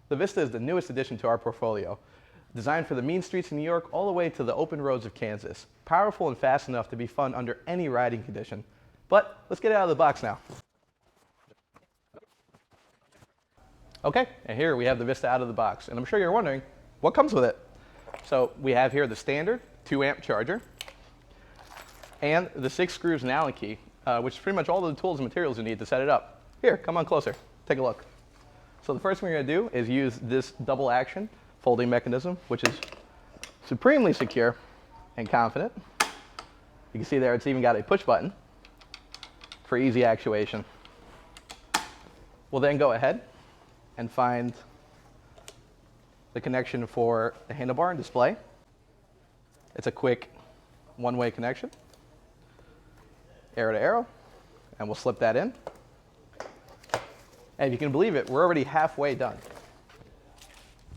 The Vista is the newest addition to our portfolio, designed for the mean streets in New York all the way to the open roads of Kansas. Powerful and fast enough to be fun under any riding condition. But let's get it out of the box now. Okay, and here we have the Vista out of the box, and I'm sure you're wondering, what comes with it? So we have here the standard 2-amp charger, and the 6 screws and Allen key, which is pretty much all the tools and materials you need to set it up. Here, come on closer, take a look. So the first thing we're going to do is use this double action folding mechanism, which is supremely secure and confident. You can see there it's even got a push button for easy actuation. We'll then go ahead and find the connection for the handlebar and display. It's a quick one-way connection, arrow to arrow, and we'll slip that in. And if you can believe it, we're already halfway done.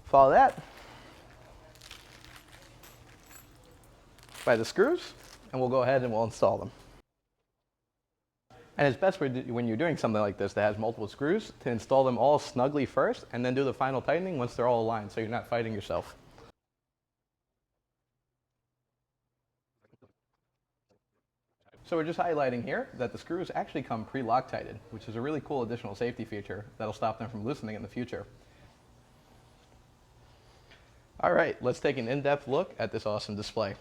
Follow that by the screws, and we'll go ahead and we'll install them. And it's best when you're doing something like this that has multiple screws to install them all snugly first and then do the final tightening once they're all aligned so you're not fighting yourself. So we're just highlighting here that the screws actually come pre-Loctited, which is a really cool additional safety feature that'll stop them from loosening in the future. All right, let's take an in-depth look at this awesome display.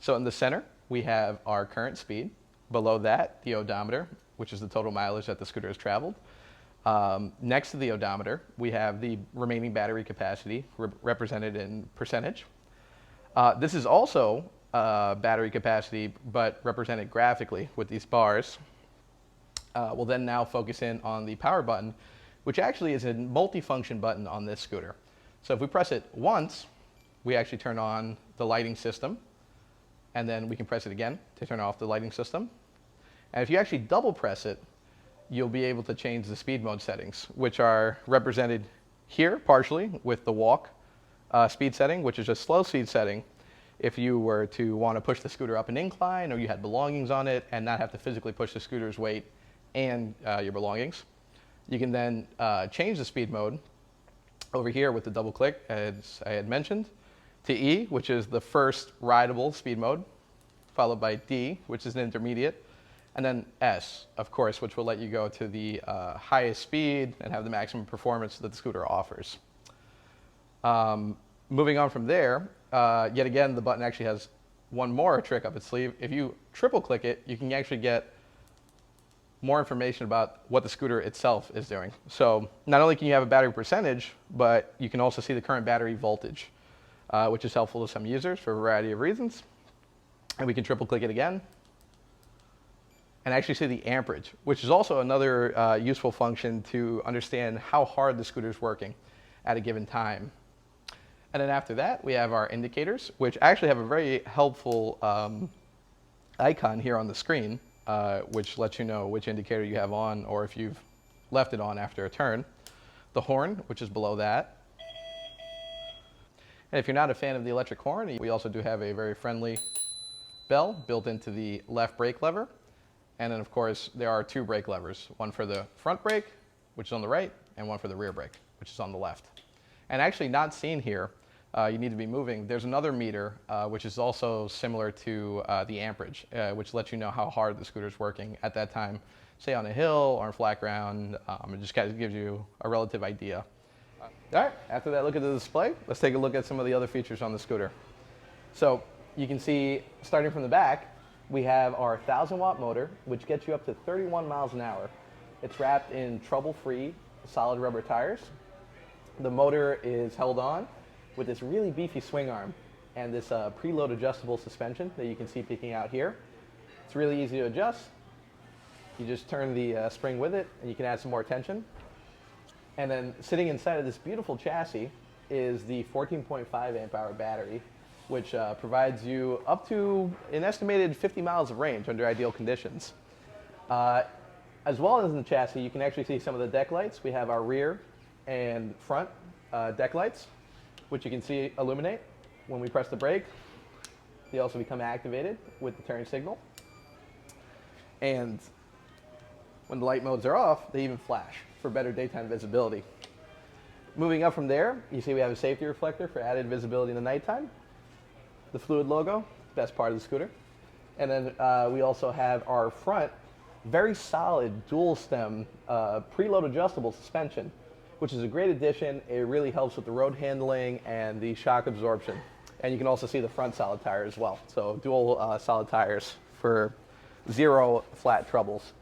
So in the center, we have our current speed. Below that, the odometer, which is the total mileage that the scooter has traveled. Next to the odometer, we have the remaining battery capacity represented in percentage. This is also battery capacity, but represented graphically with these bars. We'll then now focus in on the power button, which actually is a multi-function button on this scooter. So if we press it once, we actually turn on the lighting system, and then we can press it again to turn off the lighting system. And if you actually double press it, you'll be able to change the speed mode settings, which are represented here partially with the walk speed setting, which is a slow speed setting if you were to want to push the scooter up an incline or you had belongings on it and not have to physically push the scooter's weight and your belongings. You can then change the speed mode over here with the double click, as I had mentioned, to E, which is the first rideable speed mode, followed by D, which is an intermediate, and then S, of course, which will let you go to the highest speed and have the maximum performance that the scooter offers. Moving on from there, yet again, the button actually has one more trick up its sleeve. If you triple click it, you can actually get more information about what the scooter itself is doing. So not only can you have a battery percentage, but you can also see the current battery voltage, which is helpful to some users for a variety of reasons. And we can triple click it again and actually see the amperage, which is also another useful function to understand how hard the scooter is working at a given time. And then after that, we have our indicators, which actually have a very helpful icon here on the screen, which lets you know which indicator you have on or if you've left it on after a turn. The horn, which is below that. And if you're not a fan of the electric horn, we also do have a very friendly bell built into the left brake lever. And then, of course, there are 2 brake levers, one for the front brake, which is on the right, and one for the rear brake, which is on the left. And actually not seen here, you need to be moving. There's another meter, which is also similar to the amperage, which lets you know how hard the scooter is working at that time, say on a hill or on flat ground. It just kind of gives you a relative idea. All right, after that look at the display, let's take a look at some of the other features on the scooter. So you can see, starting from the back, we have our 1,000-watt motor, which gets you up to 31 miles an hour. It's wrapped in trouble-free solid rubber tires. The motor is held on with this really beefy swing arm and this preload adjustable suspension that you can see peeking out here. It's really easy to adjust. You just turn the spring with it and you can add some more tension. And then sitting inside of this beautiful chassis is the 14.5 amp hour battery, which provides you up to an estimated 50 miles of range under ideal conditions. As well as in the chassis, you can actually see some of the deck lights. We have our rear and front deck lights, which you can see illuminate when we press the brake. They also become activated with the turn signal. And when the light modes are off, they even flash for better daytime visibility. Moving up from there, you see we have a safety reflector for added visibility in the nighttime. The Fluid logo, best part of the scooter. And then we also have our front, very solid dual stem preload adjustable suspension, which is a great addition. It really helps with the road handling and the shock absorption. And you can also see the front solid tire as well. So dual solid tires for zero flat troubles.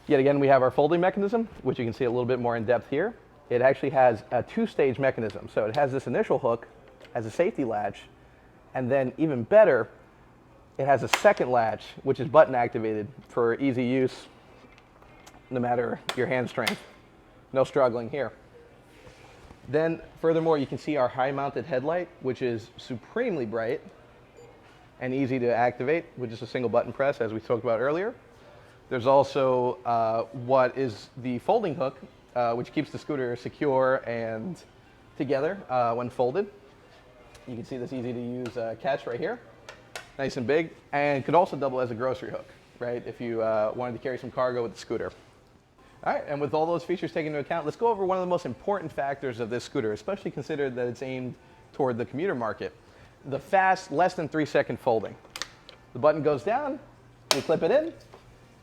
Yet again, we have our folding mechanism, which you can see a little bit more in depth here. It actually has a two-stage mechanism. So it has this initial hook as a safety latch, and then even better, it has a second latch, which is button activated for easy use, no matter your hand strength. No struggling here. Then furthermore, you can see our high mounted headlight, which is supremely bright and easy to activate with just a single button press, as we talked about earlier. There's also what is the folding hook, which keeps the scooter secure and together when folded. You can see this easy to use catch right here, nice and big, and could also double as a grocery hook, right, if you wanted to carry some cargo with the scooter. All right, and with all those features taken into account, let's go over one of the most important factors of this scooter, especially considered that it's aimed toward the commuter market: the fast, less than 3-second folding. The button goes down, you clip it in,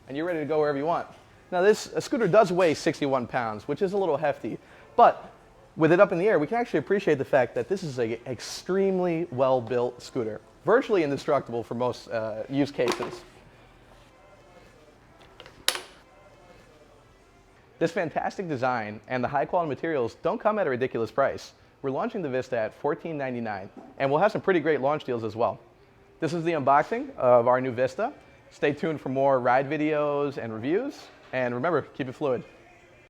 and you're ready to go wherever you want. Now this scooter does weigh 61 pounds, which is a little hefty, but with it up in the air, we can actually appreciate the fact that this is an extremely well-built scooter, virtually indestructible for most use cases. This fantastic design and the high-quality materials don't come at a ridiculous price. We're launching the VISTA at $14.99, and we'll have some pretty great launch deals as well. This is the unboxing of our new VISTA. Stay tuned for more ride videos and reviews, and remember, keep it fluid.